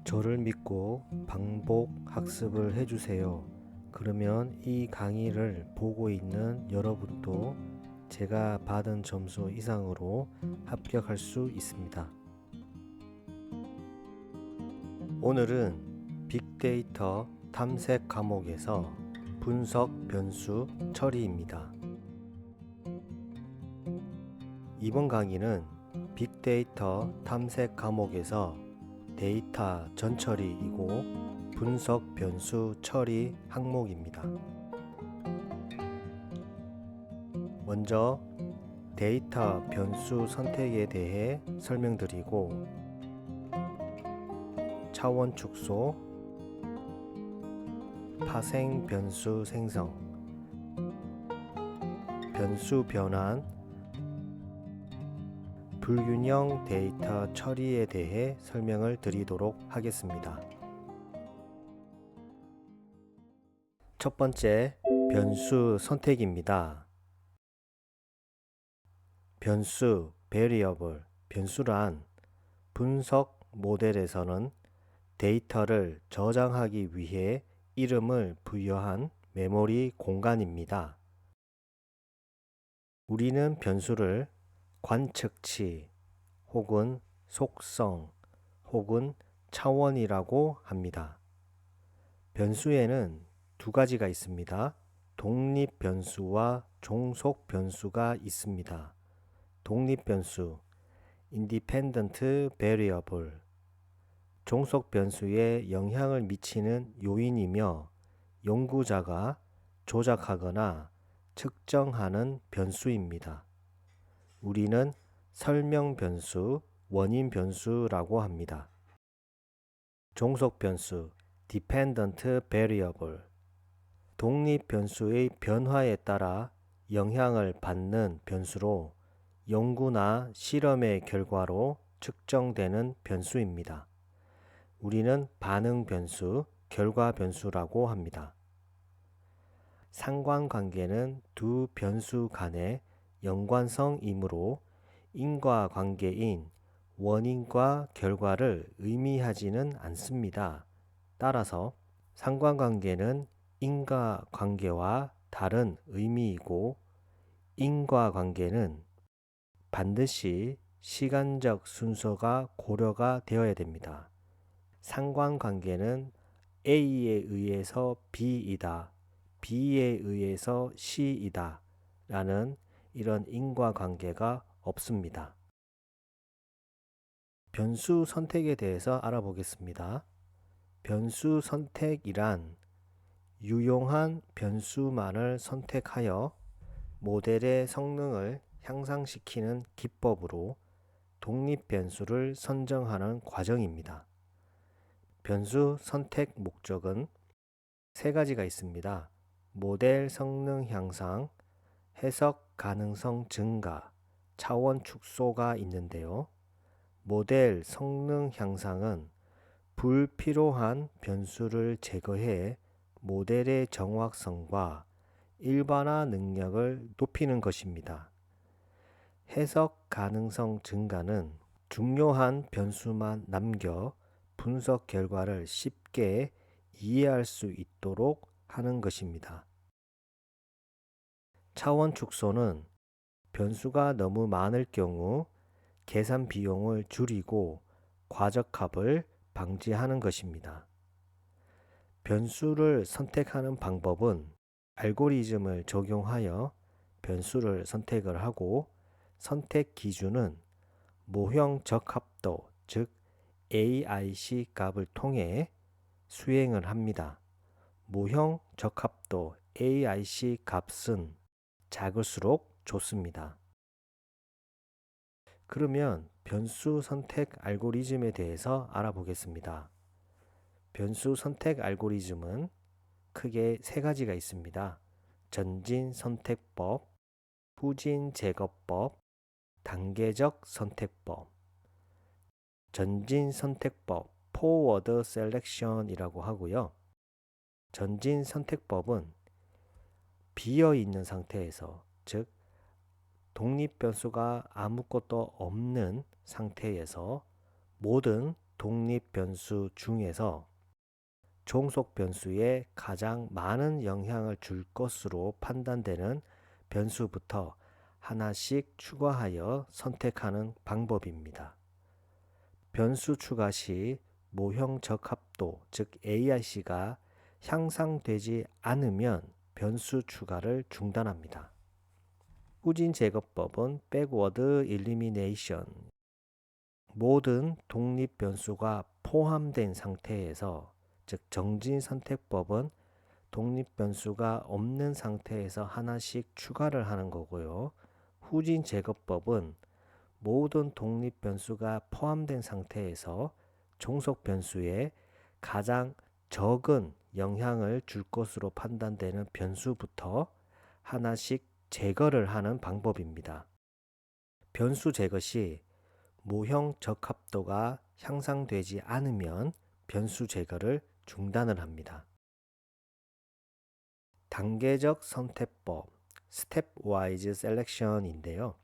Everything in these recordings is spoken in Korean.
저를 믿고 반복 학습을 해주세요. 그러면 이 강의를 보고 있는 여러분도 제가 받은 점수 이상으로 합격할 수 있습니다. 오늘은 빅데이터 탐색 과목에서 분석 변수 처리입니다. 이번 강의는 빅데이터 탐색 과목에서 데이터 전처리이고 분석 변수 처리 항목입니다. 먼저 데이터 변수 선택에 대해 설명드리고 차원 축소, 파생 변수 생성, 변수 변환, 불균형 데이터 처리에 대해 설명을 드리도록 하겠습니다. 첫 번째, 변수 선택입니다. 변수, variable, 변수란 분석 모델에서는 데이터를 저장하기 위해 이름을 부여한 메모리 공간입니다. 우리는 변수를 관측치 혹은 속성 혹은 차원이라고 합니다. 변수에는 두 가지가 있습니다. 독립 변수와 종속 변수가 있습니다. 독립 변수 independent variable, 종속 변수에 영향을 미치는 요인이며 연구자가 조작하거나 측정하는 변수입니다. 우리는 설명 변수, 원인 변수라고 합니다. 종속 변수 dependent variable, 독립 변수의 변화에 따라 영향을 받는 변수로 연구나 실험의 결과로 측정되는 변수입니다. 우리는 반응 변수, 결과 변수라고 합니다. 상관관계는 두 변수 간의 연관성이므로 인과관계인 원인과 결과를 의미하지는 않습니다. 따라서 상관관계는 인과관계와 다른 의미이고 인과관계는 반드시 시간적 순서가 고려가 되어야 됩니다. 상관관계는 A에 의해서 B이다, B에 의해서 C이다 라는 이런 인과관계가 없습니다. 변수 선택에 대해서 알아보겠습니다. 변수 선택이란 유용한 변수만을 선택하여 모델의 성능을 향상시키는 기법으로 독립 변수를 선정하는 과정입니다. 변수 선택 목적은 세 가지가 있습니다. 모델 성능 향상, 해석 가능성 증가, 차원 축소가 있는데요. 모델 성능 향상은 불필요한 변수를 제거해 모델의 정확성과 일반화 능력을 높이는 것입니다. 해석 가능성 증가는 중요한 변수만 남겨 분석 결과를 쉽게 이해할 수 있도록 하는 것입니다. 차원 축소는 변수가 너무 많을 경우 계산 비용을 줄이고 과적합을 방지하는 것입니다. 변수를 선택하는 방법은 알고리즘을 적용하여 변수를 선택을 하고 선택 기준은 모형 적합도, 즉 AIC 값을 통해 수행을 합니다. 모형 적합도 AIC 값은 작을수록 좋습니다. 그러면 변수 선택 알고리즘에 대해서 알아보겠습니다. 변수 선택 알고리즘은 크게 세 가지가 있습니다. 전진 선택법, 후진 제거법, 단계적 선택법. 전진 선택법, Forward Selection이라고 하고요. 전진 선택법은 비어 있는 상태에서, 즉 독립 변수가 아무것도 없는 상태에서 모든 독립 변수 중에서 종속 변수에 가장 많은 영향을 줄 것으로 판단되는 변수부터 하나씩 추가하여 선택하는 방법입니다. 변수 추가 시 모형 적합도, 즉 AIC가 향상되지 않으면 변수 추가를 중단합니다. 후진 제거법은 backward elimination. 모든 독립 변수가 포함된 상태에서, 즉 정진 선택법은 독립 변수가 없는 상태에서 하나씩 추가를 하는 거고요. 후진 제거법은 모든 독립 변수가 포함된 상태에서 종속 변수에 가장 적은 영향을 줄 것으로 판단되는 변수부터 하나씩 제거를 하는 방법입니다. 변수 제거 시 모형 적합도가 향상되지 않으면 변수 제거를 중단을 합니다. 단계적 선택법, Stepwise Selection인데요.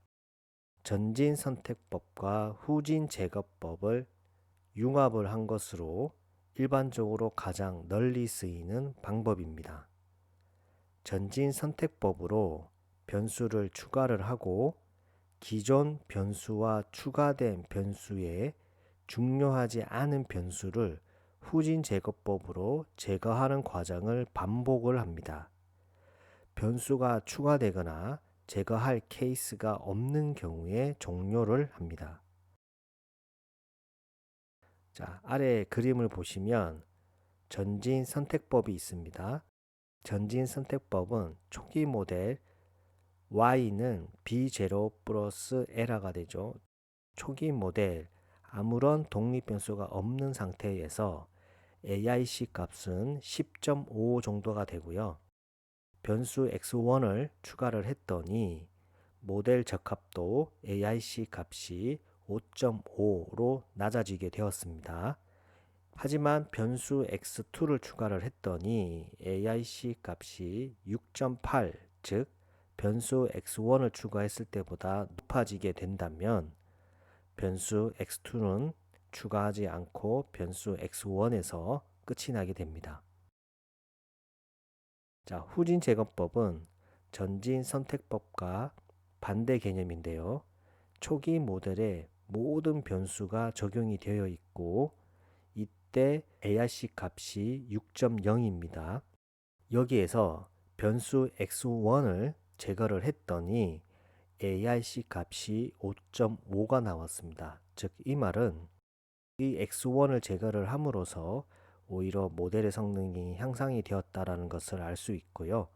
전진 선택법과 후진 제거법을 융합을 한 것으로 일반적으로 가장 널리 쓰이는 방법입니다. 전진 선택법으로 변수를 추가를 하고 기존 변수와 추가된 변수에 중요하지 않은 변수를 후진 제거법으로 제거하는 과정을 반복을 합니다. 변수가 추가되거나 제거할 케이스가 없는 경우에 종료를 합니다. 자, 아래 그림을 보시면 전진 선택법이 있습니다. 전진 선택법은 초기 모델 y는 b0 플러스 에러가 되죠. 초기 모델 아무런 독립 변수가 없는 상태에서 AIC 값은 10.5 정도가 되고요. 변수 x1을 추가를 했더니 모델 적합도 AIC 값이 5.5로 낮아지게 되었습니다. 하지만 변수 x2를 추가를 했더니 AIC 값이 6.8, 즉 변수 x1을 추가했을 때보다 높아지게 된다면 변수 x2는 추가하지 않고 변수 x1에서 끝이 나게 됩니다. 자, 후진 제거법은 전진 선택법과 반대 개념인데요. 초기 모델에 모든 변수가 적용이 되어 있고 이때 AIC 값이 6.0입니다. 여기에서 변수 x1을 제거를 했더니 AIC 값이 5.5가 나왔습니다. 즉 이 말은 이 x1을 제거를 함으로써 오히려 모델의 성능이 향상이 되었다라는 것을 알 수 있고요.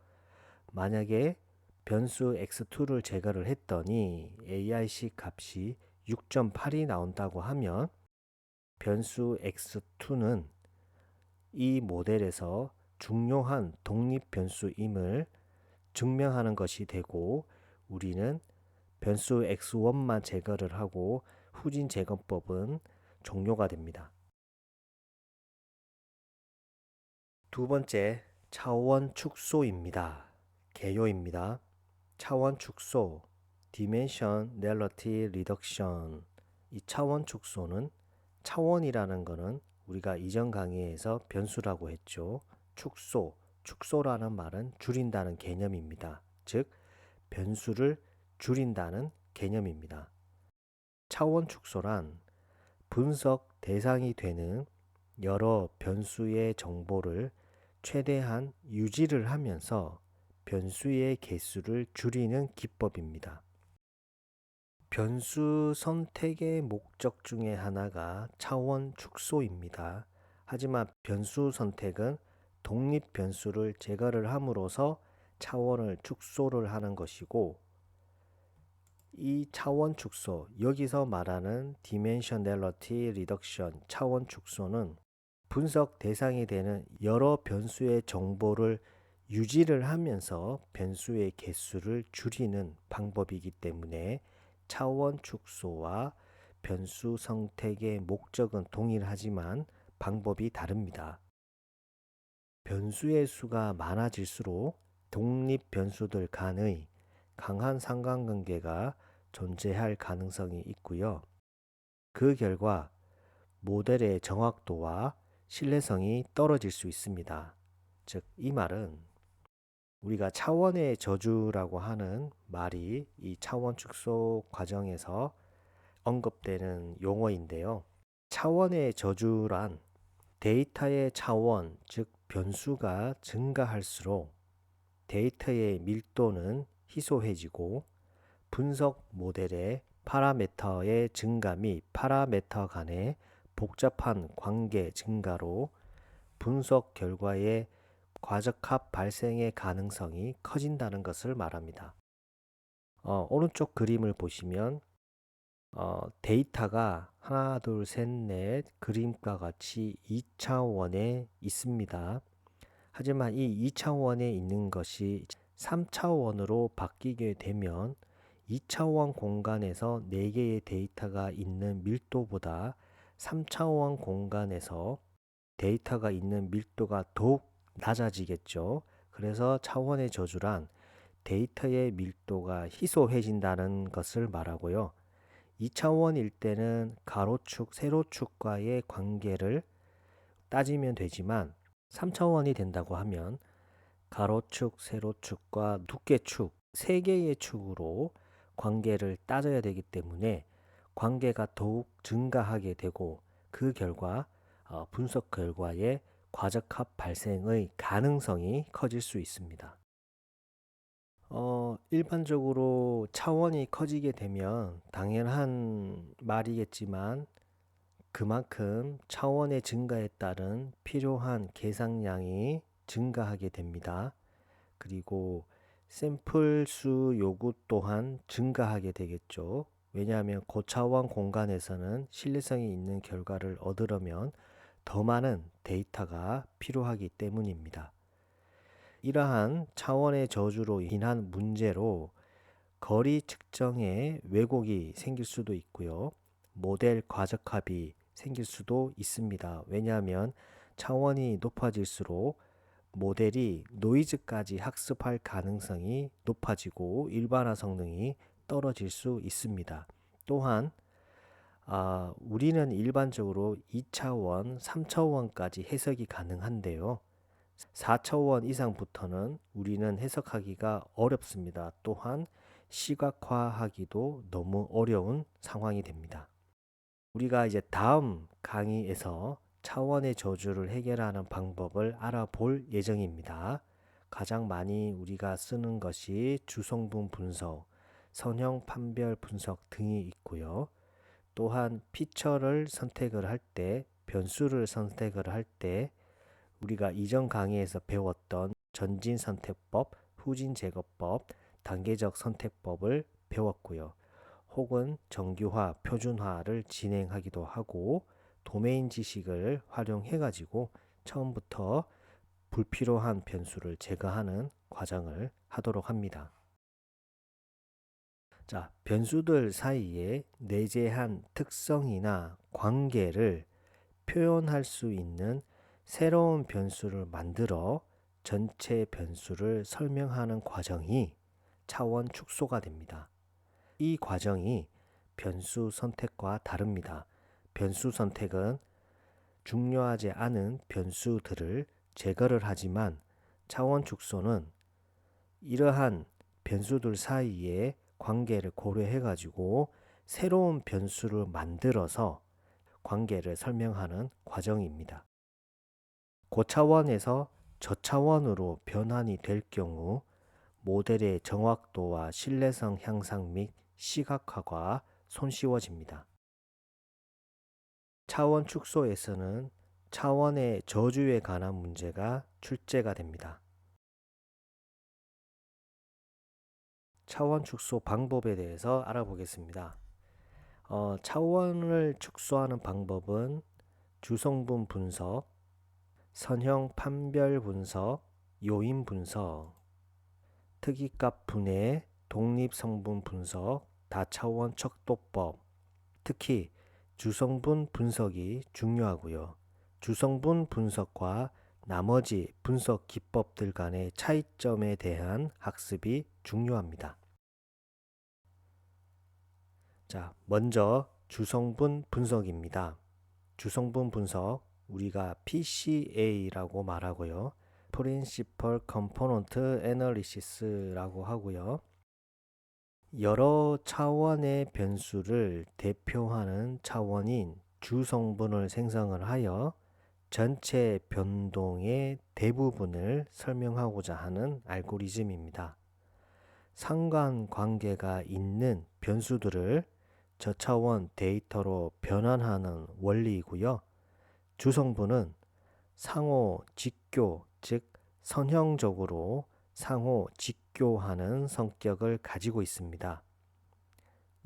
만약에 변수 x2를 제거를 했더니 AIC 값이 6.8이 나온다고 하면 변수 x2는 이 모델에서 중요한 독립 변수임을 증명하는 것이 되고 우리는 변수 x1만 제거를 하고 후진 제거법은 종료가 됩니다. 두 번째, 차원 축소입니다. 개요입니다. 차원 축소, Dimensionality Reduction. 이 차원 축소는 차원이라는 것은 우리가 이전 강의에서 변수라고 했죠. 축소라는 말은 줄인다는 개념입니다. 즉, 변수를 줄인다는 개념입니다. 차원 축소란 분석 대상이 되는 여러 변수의 정보를 최대한 유지를 하면서 변수의 개수를 줄이는 기법입니다. 변수 선택의 목적 중에 하나가 차원 축소입니다. 하지만 변수 선택은 독립 변수를 제거를 함으로써 차원을 축소를 하는 것이고 이 차원 축소, 여기서 말하는 Dimensionality Reduction, 차원 축소는 분석 대상이 되는 여러 변수의 정보를 유지를 하면서 변수의 개수를 줄이는 방법이기 때문에 차원 축소와 변수 선택의 목적은 동일하지만 방법이 다릅니다. 변수의 수가 많아질수록 독립 변수들 간의 강한 상관관계가 존재할 가능성이 있고요. 그 결과 모델의 정확도와 신뢰성이 떨어질 수 있습니다. 즉, 이 말은 우리가 차원의 저주라고 하는 말이 이 차원 축소 과정에서 언급되는 용어인데요. 차원의 저주란 데이터의 차원, 즉 변수가 증가할수록 데이터의 밀도는 희소해지고 분석 모델의 파라미터의 증가 및 파라미터 간의 복잡한 관계 증가로 분석 결과의 과적합 발생의 가능성이 커진다는 것을 말합니다. 오른쪽 그림을 보시면 데이터가 하나, 둘, 셋, 넷 그림과 같이 2차원에 있습니다. 하지만 이 2차원에 있는 것이 3차원으로 바뀌게 되면 2차원 공간에서 4개의 데이터가 있는 밀도보다 3차원 공간에서 데이터가 있는 밀도가 더욱 낮아지겠죠. 그래서 차원의 저주란 데이터의 밀도가 희소해진다는 것을 말하고요. 2차원일 때는 가로축, 세로축과의 관계를 따지면 되지만 3차원이 된다고 하면 가로축, 세로축과 두께축, 3개의 축으로 관계를 따져야 되기 때문에 관계가 더욱 증가하게 되고 그 결과 분석 결과에 과적합 발생의 가능성이 커질 수 있습니다. 일반적으로 차원이 커지게 되면 당연한 말이겠지만 그만큼 차원의 증가에 따른 필요한 계산량이 증가하게 됩니다. 그리고 샘플 수 요구 또한 증가하게 되겠죠. 왜냐하면 고차원 공간에서는 신뢰성이 있는 결과를 얻으려면 더 많은 데이터가 필요하기 때문입니다. 이러한 차원의 저주로 인한 문제로 거리 측정에 왜곡이 생길 수도 있고요. 모델 과적합이 생길 수도 있습니다. 왜냐하면 차원이 높아질수록 모델이 노이즈까지 학습할 가능성이 높아지고 일반화 성능이 떨어질 수 있습니다. 또한 우리는 일반적으로 2차원, 3차원까지 해석이 가능한데요. 4차원 이상부터는 우리는 해석하기가 어렵습니다. 또한 시각화하기도 너무 어려운 상황이 됩니다. 우리가 이제 다음 강의에서 차원의 저주를 해결하는 방법을 알아볼 예정입니다. 가장 많이 우리가 쓰는 것이 주성분 분석, 선형 판별 분석 등이 있고요. 또한 피처를 선택을 할 때, 변수를 선택을 할 때 우리가 이전 강의에서 배웠던 전진 선택법, 후진 제거법, 단계적 선택법을 배웠고요. 혹은 정규화, 표준화를 진행하기도 하고 도메인 지식을 활용해 가지고 처음부터 불필요한 변수를 제거하는 과정을 하도록 합니다. 자, 변수들 사이에 내재한 특성이나 관계를 표현할 수 있는 새로운 변수를 만들어 전체 변수를 설명하는 과정이 차원 축소가 됩니다. 이 과정이 변수 선택과 다릅니다. 변수 선택은 중요하지 않은 변수들을 제거를 하지만 차원 축소는 이러한 변수들 사이의 관계를 고려해 가지고 새로운 변수를 만들어서 관계를 설명하는 과정입니다. 고차원에서 저차원으로 변환이 될 경우 모델의 정확도와 신뢰성 향상 및 시각화가 손쉬워집니다. 차원 축소에서는 차원의 저주에 관한 문제가 출제가 됩니다. 차원 축소 방법에 대해서 알아보겠습니다. 차원을 축소하는 방법은 주성분 분석, 선형 판별 분석, 요인 분석, 특이값 분해, 독립성분 분석, 다차원 척도법, 특히 주성분 분석이 중요하고요. 주성분 분석과 나머지 분석 기법들 간의 차이점에 대한 학습이 중요합니다. 자, 먼저 주성분 분석입니다. 주성분 분석, 우리가 PCA라고 말하고요. Principal Component Analysis라고 하고요. 여러 차원의 변수를 대표하는 차원인 주성분을 생성을 하여 전체 변동의 대부분을 설명하고자 하는 알고리즘입니다. 상관관계가 있는 변수들을 저차원 데이터로 변환하는 원리이고요. 주성분은 상호 직교, 즉 선형적으로 상호 직교하는 성격을 가지고 있습니다.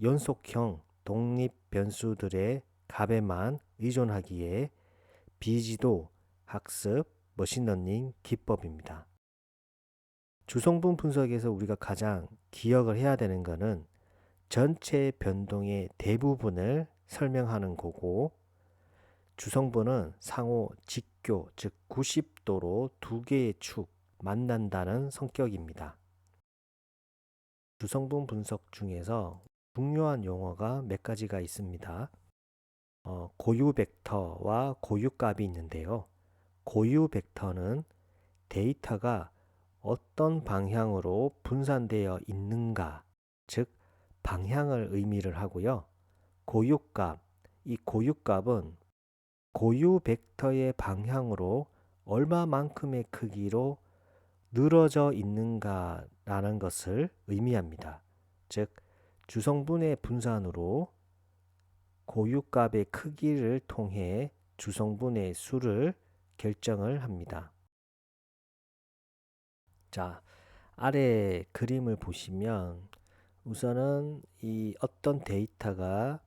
연속형 독립 변수들의 값에만 의존하기에 비지도, 학습, 머신러닝 기법입니다. 주성분 분석에서 우리가 가장 기억을 해야 되는 것은 전체 변동의 대부분을 설명하는 거고, 주성분은 상호 직교, 즉 90도로 두 개의 축 만난다는 성격입니다. 주성분 분석 중에서 중요한 용어가 몇 가지가 있습니다. 고유 벡터와 고유값이 있는데요. 고유 벡터는 데이터가 어떤 방향으로 분산되어 있는가, 즉 방향을 의미를 하고요. 고유값, 이 고유값은 고유 벡터의 방향으로 얼마만큼의 크기로 늘어져 있는가라는 것을 의미합니다. 즉, 주성분의 분산으로 고유값의 크기를 통해 주성분의 수를 결정을 합니다. 자, 아래 그림을 보시면 우선은 이 어떤 데이터가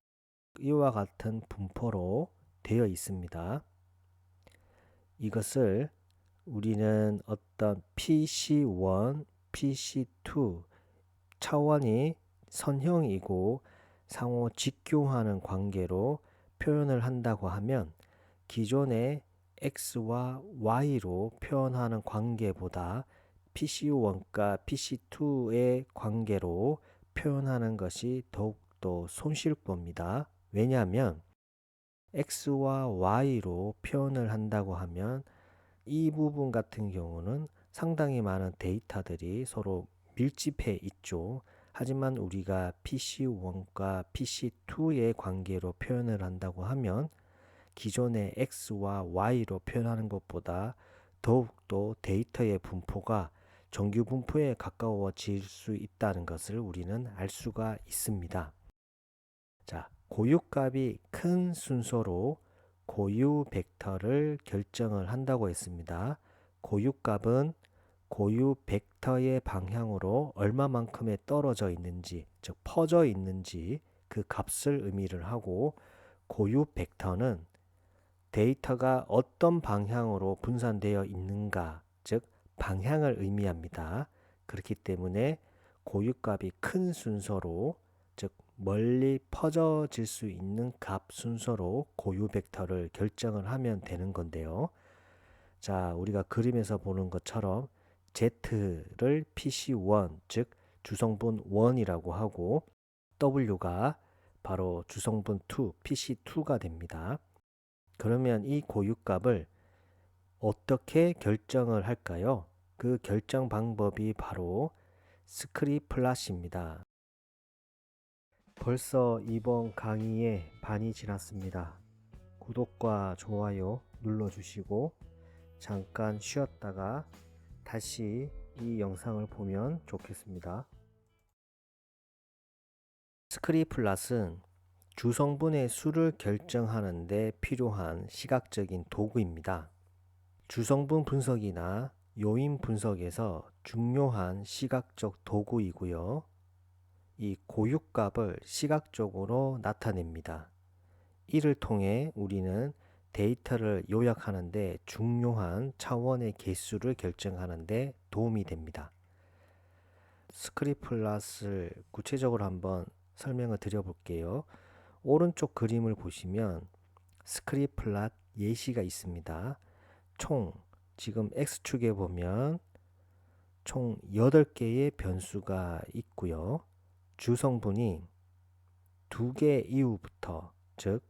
이와 같은 분포로 되어 있습니다. 이것을 우리는 어떤 PC1, PC2 차원이 선형이고 상호 직교하는 관계로 표현을 한다고 하면 기존의 X와 Y로 표현하는 관계보다 PC1과 PC2의 관계로 표현하는 것이 더욱더 손쉬울 겁니다. 왜냐하면 X와 Y로 표현을 한다고 하면 이 부분 같은 경우는 상당히 많은 데이터들이 서로 밀집해 있죠. 하지만 우리가 PC1과 PC2의 관계로 표현을 한다고 하면 기존의 X와 Y로 표현하는 것보다 더욱더 데이터의 분포가 정규 분포에 가까워질 수 있다는 것을 우리는 알 수가 있습니다. 자, 고유값이 큰 순서로 고유 벡터를 결정을 한다고 했습니다. 고유값은 고유 벡터의 방향으로 얼마만큼에 떨어져 있는지, 즉 퍼져 있는지 그 값을 의미를 하고, 고유 벡터는 데이터가 어떤 방향으로 분산되어 있는가, 즉 방향을 의미합니다. 그렇기 때문에 고유값이 큰 순서로, 즉 멀리 퍼져질 수 있는 값 순서로 고유 벡터를 결정을 하면 되는 건데요. 자, 우리가 그림에서 보는 것처럼 Z를 PC1, 즉 주성분 1이라고 하고, W가 바로 주성분 2, PC2가 됩니다. 그러면 이 고유값을 어떻게 결정을 할까요? 그 결정 방법이 바로 스크리플랫입니다. 벌써 이번 강의에 반이 지났습니다. 구독과 좋아요 눌러주시고 잠깐 쉬었다가 다시 이 영상을 보면 좋겠습니다. 스크리플랫은 주성분의 수를 결정하는 데 필요한 시각적인 도구입니다. 주성분 분석이나 요인 분석에서 중요한 시각적 도구이고요. 이 고유값을 시각적으로 나타냅니다. 이를 통해 우리는 데이터를 요약하는 데 중요한 차원의 개수를 결정하는 데 도움이 됩니다. 스크리플랫을 구체적으로 한번 설명을 드려볼게요. 오른쪽 그림을 보시면 스크리플랫 예시가 있습니다. 총 지금 X축에 보면 총 8개의 변수가 있고요. 주성분이 2개 이후부터, 즉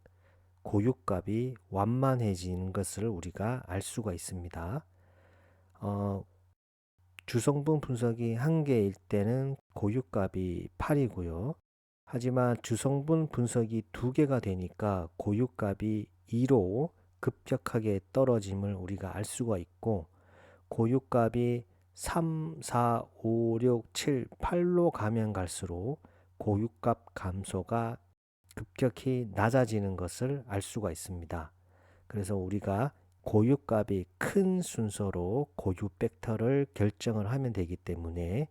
고유값이 완만해지는 것을 우리가 알 수가 있습니다. 주성분 분석이 1개일 때는 고유값이 8이고요. 하지만 주성분 분석이 2개가 되니까 고유값이 2로 급격하게 떨어짐을 우리가 알 수가 있고, 고유값이 3, 4, 5, 6, 7, 8로 가면 갈수록 고유값 감소가 급격히 낮아지는 것을 알 수가 있습니다. 그래서 우리가 고유값이 큰 순서로 고유 팩터를 결정을 하면 되기 때문에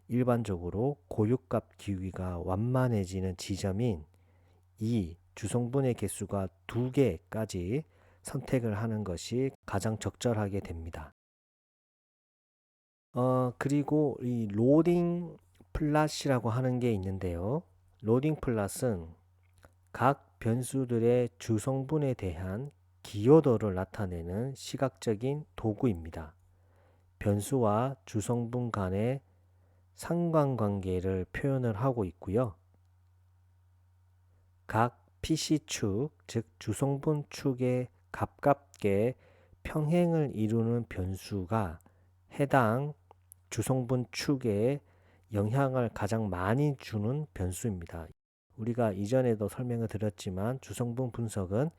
일반적으로 고유값 기울기가 완만해지는 지점인 이 주성분의 개수가 2개까지 선택을 하는 것이 가장 적절하게 됩니다. 그리고 이 로딩 플랫이라고 하는 게 있는데요. 로딩 플랫은 각 변수들의 주성분에 대한 기여도를 나타내는 시각적인 도구입니다. 변수와 주성분 간의 상관관계를 표현을 하고 있고요. 각 PC축, 즉 주성분 축에 가깝게 평행을 이루는 변수가 해당 주성분 축에 영향을 가장 많이 주는 변수입니다. 우리가 이전에도 설명을 드렸지만 주성분 분석은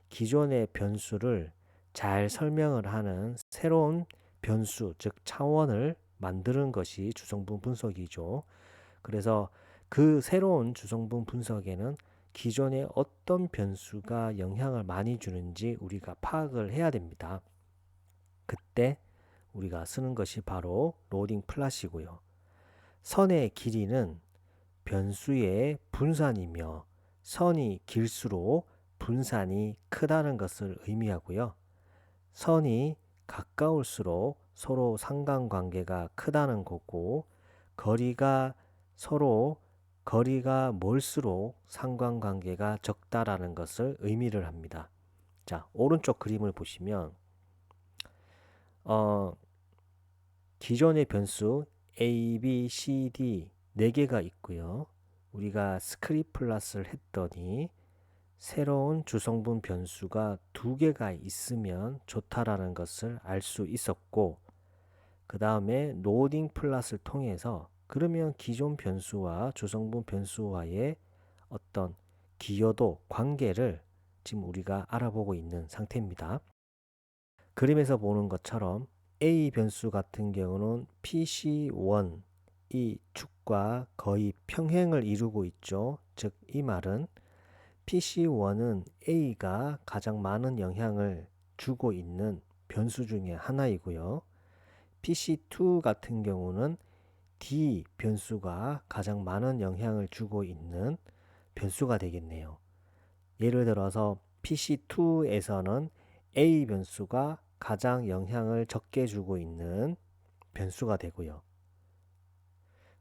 기존의 변수를 잘 설명을 하는 새로운 변수, 즉 차원을 만드는 것이 주성분 분석이죠. 그래서 그 새로운 주성분 분석에는 기존의 어떤 변수가 영향을 많이 주는지 우리가 파악을 해야 됩니다. 그때 우리가 쓰는 것이 바로 로딩 플랫이고요. 선의 길이는 변수의 분산이며 선이 길수록 분산이 크다는 것을 의미하고요. 선이 가까울수록 서로 상관관계가 크다는 거고, 거리가 멀수록 상관관계가 적다라는 것을 의미를 합니다. 자, 오른쪽 그림을 보시면 기존의 변수 A, B, C, D 4개가 있고요. 우리가 스크립 플랫을 했더니 새로운 주성분 변수가 2개가 있으면 좋다라는 것을 알 수 있었고, 그 다음에 로딩 플랫을 통해서 그러면 기존 변수와 주성분 변수와의 어떤 기여도, 관계를 지금 우리가 알아보고 있는 상태입니다. 그림에서 보는 것처럼 A 변수 같은 경우는 PC1 이 축과 거의 평행을 이루고 있죠. 즉 이 말은 PC1은 A가 가장 많은 영향을 주고 있는 변수 중에 하나이고요. PC2 같은 경우는 D 변수가 가장 많은 영향을 주고 있는 변수가 되겠네요. 예를 들어서 PC2에서는 A 변수가 가장 영향을 적게 주고 있는 변수가 되고요.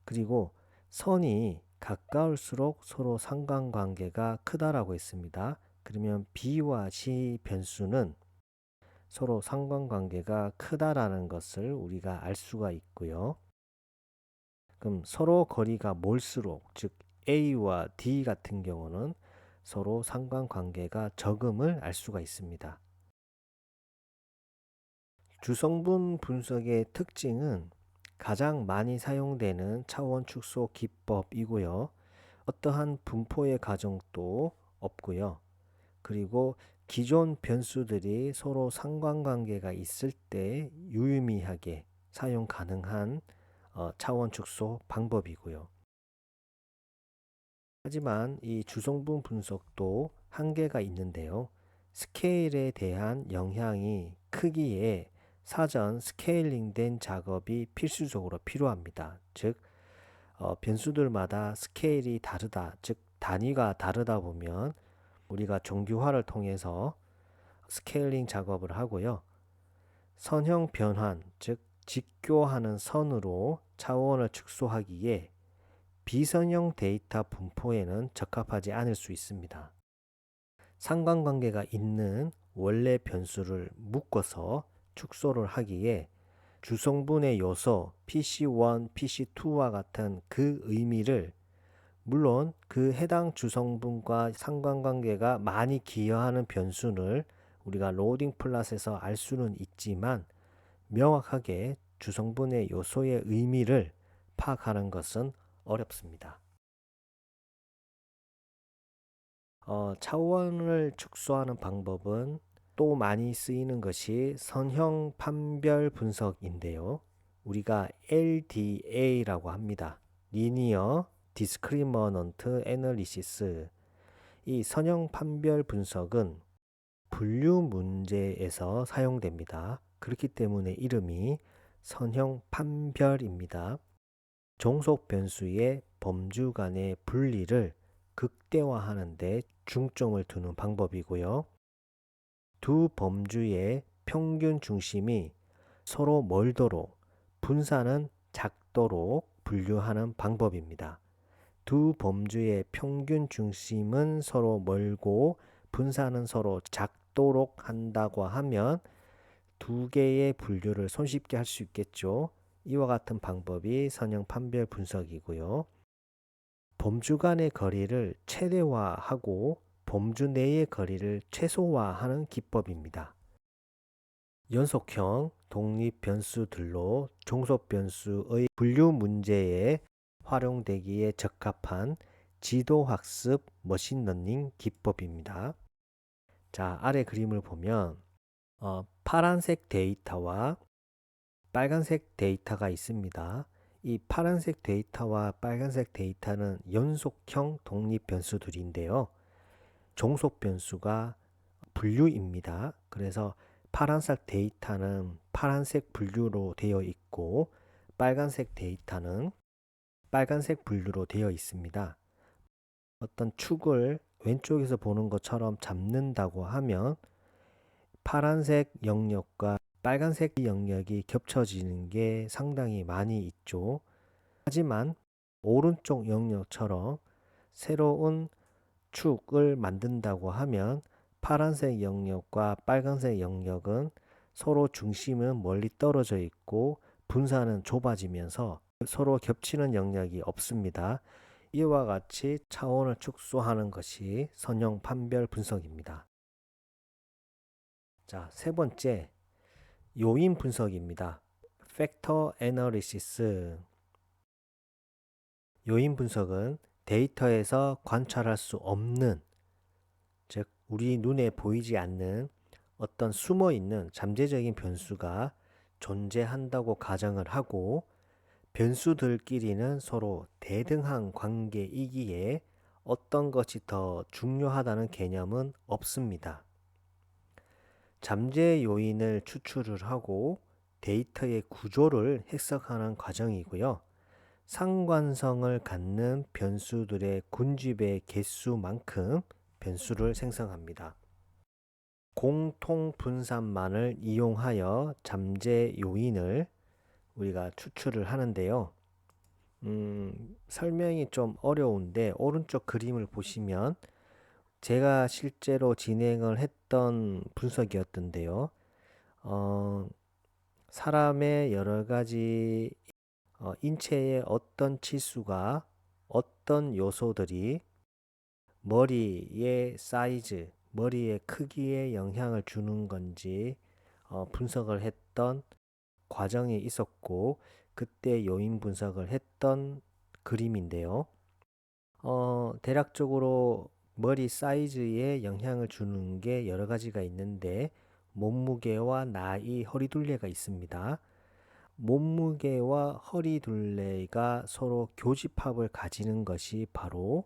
그리고 선이 가까울수록 서로 상관관계가 크다라고 했습니다. 그러면 B와 C 변수는 서로 상관관계가 크다라는 것을 우리가 알 수가 있고요. 그럼 서로 거리가 멀수록, 즉 A와 D 같은 경우는 서로 상관관계가 적음을 알 수가 있습니다. 주성분 분석의 특징은 가장 많이 사용되는 차원 축소 기법이고요. 어떠한 분포의 가정도 없고요. 그리고 기존 변수들이 서로 상관관계가 있을 때 유의미하게 사용 가능한 차원 축소 방법이고요. 하지만 이 주성분 분석도 한계가 있는데요. 스케일에 대한 영향이 크기에 사전 스케일링된 작업이 필수적으로 필요합니다. 즉 변수들마다 스케일이 다르다, 즉 단위가 다르다 보면 우리가 정규화를 통해서 스케일링 작업을 하고요. 선형 변환, 즉 직교하는 선으로 차원을 축소하기에 비선형 데이터 분포에는 적합하지 않을 수 있습니다. 상관관계가 있는 원래 변수를 묶어서 축소를 하기에 주성분의 요소 PC1, PC2와 같은 그 의미를 물론 그 해당 주성분과 상관관계가 많이 기여하는 변수를 우리가 로딩 플롯에서 알 수는 있지만 명확하게 주성분의 요소의 의미를 파악하는 것은 어렵습니다. 차원을 축소하는 방법은 또 많이 쓰이는 것이 선형 판별 분석인데요. 우리가 LDA라고 합니다. 리니어 디스크리미넌트 애널리시스. 이 선형 판별 분석은 분류 문제에서 사용됩니다. 그렇기 때문에 이름이 선형 판별입니다. 종속 변수의 범주 간의 분리를 극대화하는 데 중점을 두는 방법이고요. 두 범주의 평균 중심이 서로 멀도록 분산은 작도록 분류하는 방법입니다. 두 범주의 평균 중심은 서로 멀고 분산은 서로 작도록 한다고 하면 두 개의 분류를 손쉽게 할 수 있겠죠. 이와 같은 방법이 선형 판별 분석이고요. 범주 간의 거리를 최대화하고 범주 내의 거리를 최소화하는 기법입니다. 연속형 독립 변수들로 종속 변수의 분류 문제에 활용되기에 적합한 지도학습 머신러닝 기법입니다. 자, 아래 그림을 보면 파란색 데이터와 빨간색 데이터가 있습니다. 이 파란색 데이터와 빨간색 데이터는 연속형 독립 변수들인데요. 종속 변수가 분류입니다. 그래서 파란색 데이터는 파란색 분류로 되어 있고 빨간색 데이터는 빨간색 분류로 되어 있습니다. 어떤 축을 왼쪽에서 보는 것처럼 잡는다고 하면 파란색 영역과 빨간색 영역이 겹쳐지는 게 상당히 많이 있죠. 하지만 오른쪽 영역처럼 새로운 축을 만든다고 하면 파란색 영역과 빨간색 영역은 서로 중심은 멀리 떨어져 있고 분산은 좁아지면서 서로 겹치는 영역이 없습니다. 이와 같이 차원을 축소하는 것이 선형 판별 분석입니다. 자, 세 번째, 요인 분석입니다. 팩터 애널리시스. 요인 분석은 데이터에서 관찰할 수 없는, 즉 우리 눈에 보이지 않는 어떤 숨어 있는 잠재적인 변수가 존재한다고 가정을 하고 변수들끼리는 서로 대등한 관계이기에 어떤 것이 더 중요하다는 개념은 없습니다. 잠재 요인을 추출을 하고 데이터의 구조를 해석하는 과정이고요. 상관성을 갖는 변수들의 군집의 개수만큼 변수를 생성합니다. 공통 분산만을 이용하여 잠재 요인을 우리가 추출을 하는데요. 설명이 좀 어려운데 오른쪽 그림을 보시면 제가 실제로 진행을 했던 분석이었던데요. 사람의 여러 가지 인체의 어떤 치수가 어떤 요소들이 머리의 사이즈, 머리의 크기에 영향을 주는 건지 분석을 했던 과정이 있었고 그때 요인 분석을 했던 그림인데요. 대략적으로 머리 사이즈에 영향을 주는 게 여러 가지가 있는데 몸무게와 나이, 허리 둘레가 있습니다. 몸무게와 허리 둘레가 서로 교집합을 가지는 것이 바로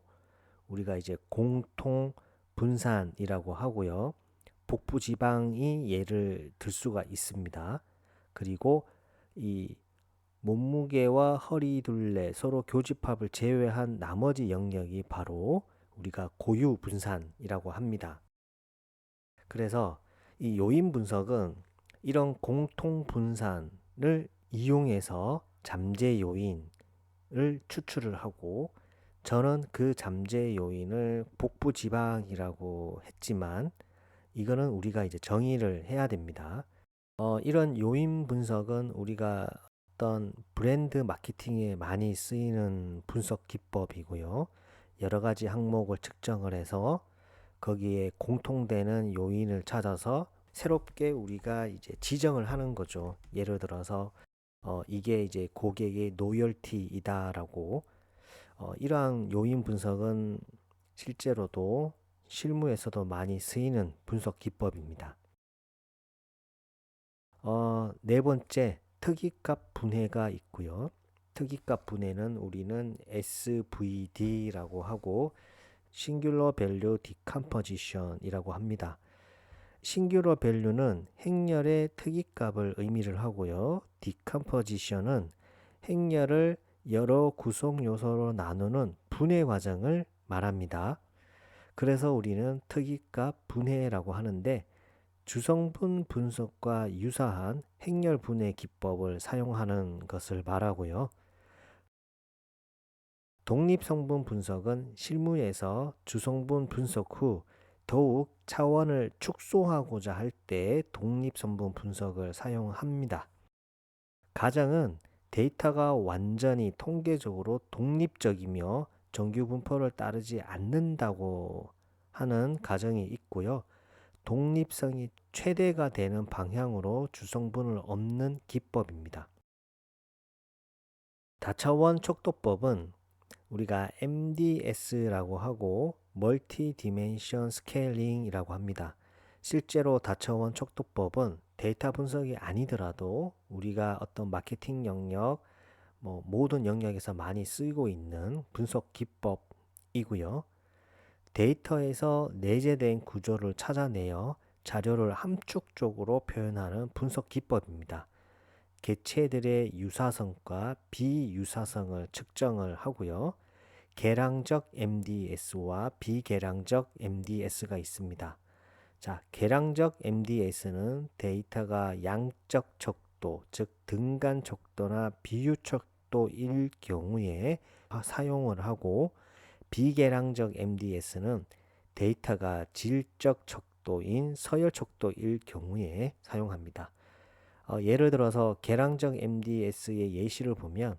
우리가 이제 공통 분산이라고 하고요. 복부 지방이 예를 들 수가 있습니다. 그리고 이 몸무게와 허리 둘레 서로 교집합을 제외한 나머지 영역이 바로 우리가 고유 분산이라고 합니다. 그래서 이 요인 분석은 이런 공통 분산을 이용해서 잠재 요인을 추출을 하고 저는 그 잠재 요인을 복부 지방이라고 했지만 이거는 우리가 이제 정의를 해야 됩니다. 이런 요인 분석은 우리가 어떤 브랜드 마케팅에 많이 쓰이는 분석 기법이고요. 여러 가지 항목을 측정을 해서 거기에 공통되는 요인을 찾아서 새롭게 우리가 이제 지정을 하는 거죠. 예를 들어서 이게 이제 고객의 노열티이다라고 이러한 요인 분석은 실제로도 실무에서도 많이 쓰이는 분석 기법입니다. 네 번째, 특이값 분해가 있고요. 특이값 분해는 우리는 SVD라고 하고 Singular Value Decomposition이라고 합니다. Singular Value는 행렬의 특이값을 의미를 하고요. Decomposition은 행렬을 여러 구성 요소로 나누는 분해 과정을 말합니다. 그래서 우리는 특이값 분해라고 하는데 주성분 분석과 유사한 행렬 분해 기법을 사용하는 것을 말하고요. 독립성분 분석은 실무에서 주성분 분석 후 더욱 차원을 축소하고자 할 때 독립성분 분석을 사용합니다. 가정은 데이터가 완전히 통계적으로 독립적이며 정규 분포를 따르지 않는다고 하는 가정이 있고요. 독립성이 최대가 되는 방향으로 주성분을 얻는 기법입니다. 다차원 척도법은 우리가 MDS라고 하고 멀티 디멘션 스케일링이라고 합니다. 실제로 다차원 척도법은 데이터 분석이 아니더라도 우리가 어떤 마케팅 영역, 모든 영역에서 많이 쓰이고 있는 분석 기법이고요. 데이터에서 내재된 구조를 찾아내어 자료를 함축적으로 표현하는 분석 기법입니다. 객체들의 유사성과 비유사성을 측정을 하고요. 계량적 MDS와 비계량적 MDS가 있습니다. 자, 계량적 MDS는 데이터가 양적 척도, 즉 등간 척도나 비유 척도일 경우에 사용을 하고 비계량적 MDS는 데이터가 질적 척도인 서열 척도일 경우에 사용합니다. 예를 들어서 계량적 MDS의 예시를 보면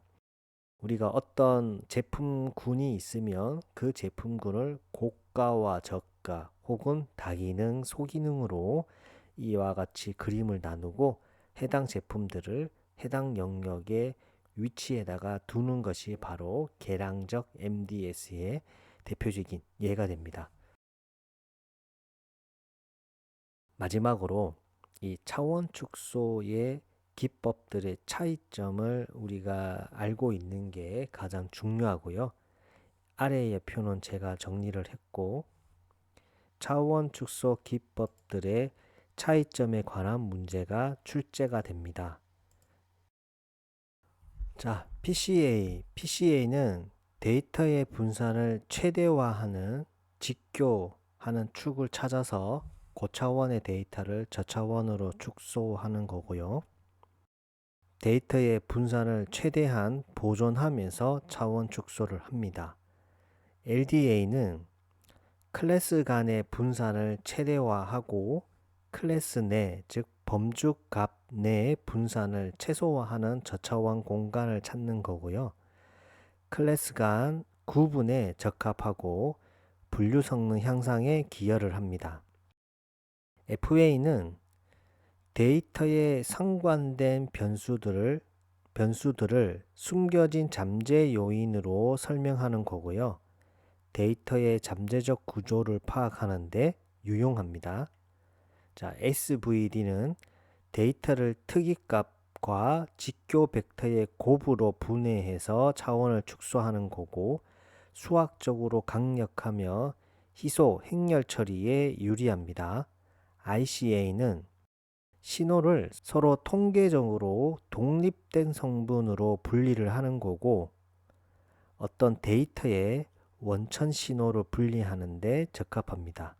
우리가 어떤 제품군이 있으면 그 제품군을 고가와 저가 혹은 다기능, 소기능으로 이와 같이 그림을 나누고 해당 제품들을 해당 영역의 위치에다가 두는 것이 바로 계량적 MDS의 대표적인 예가 됩니다. 마지막으로 이 차원 축소의 기법들의 차이점을 우리가 알고 있는 게 가장 중요하고요. 아래의 표는 제가 정리를 했고 차원 축소 기법들의 차이점에 관한 문제가 출제가 됩니다. 자, PCA는 데이터의 분산을 최대화하는 직교하는 축을 찾아서 고차원의 데이터를 저차원으로 축소하는 거고요. 데이터의 분산을 최대한 보존하면서 차원 축소를 합니다. LDA는 클래스 간의 분산을 최대화하고 클래스 내, 즉 범주 값 내의 분산을 최소화하는 저차원 공간을 찾는 거고요. 클래스 간 구분에 적합하고 분류 성능 향상에 기여를 합니다. FA는 데이터에 상관된 변수들을 숨겨진 잠재 요인으로 설명하는 거고요. 데이터의 잠재적 구조를 파악하는데 유용합니다. 자, SVD는 데이터를 특이값과 직교 벡터의 곱으로 분해해서 차원을 축소하는 거고 수학적으로 강력하며 희소, 행렬 처리에 유리합니다. ICA는 신호를 서로 통계적으로 독립된 성분으로 분리를 하는 거고 어떤 데이터의 원천 신호를 분리하는 데 적합합니다.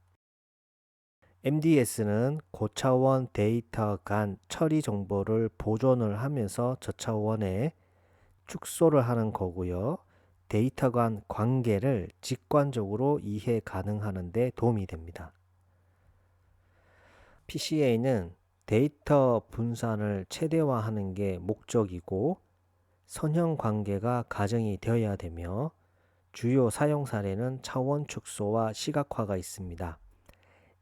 MDS는 고차원 데이터 간 처리 정보를 보존을 하면서 저차원에 축소를 하는 거고요. 데이터 간 관계를 직관적으로 이해 가능하는 데 도움이 됩니다. PCA는 데이터 분산을 최대화하는 게 목적이고 선형 관계가 가정이 되어야 되며 주요 사용 사례는 차원 축소와 시각화가 있습니다.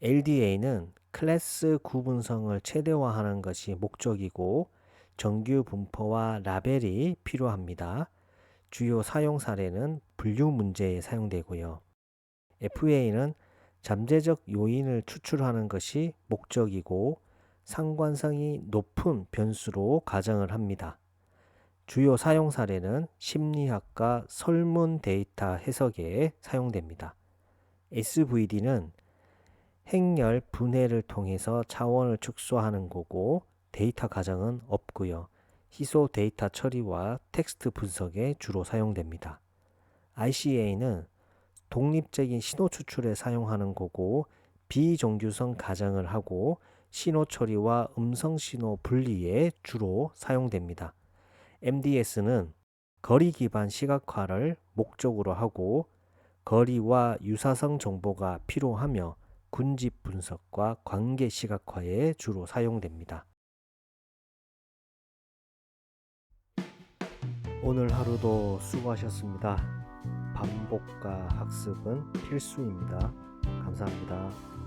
LDA는 클래스 구분성을 최대화하는 것이 목적이고 정규 분포와 라벨이 필요합니다. 주요 사용 사례는 분류 문제에 사용되고요. FA는 잠재적 요인을 추출하는 것이 목적이고 상관성이 높은 변수로 가정을 합니다. 주요 사용 사례는 심리학과 설문 데이터 해석에 사용됩니다. SVD는 행렬 분해를 통해서 차원을 축소하는 거고 데이터 가정은 없고요. 희소 데이터 처리와 텍스트 분석에 주로 사용됩니다. ICA는 독립적인 신호 추출에 사용하는 거고 비정규성 가정을 하고 신호 처리와 음성 신호 분리에 주로 사용됩니다. MDS는 거리 기반 시각화를 목적으로 하고 거리와 유사성 정보가 필요하며 군집 분석과 관계 시각화에 주로 사용됩니다. 오늘 하루도 수고하셨습니다. 반복과 학습은 필수입니다. 감사합니다.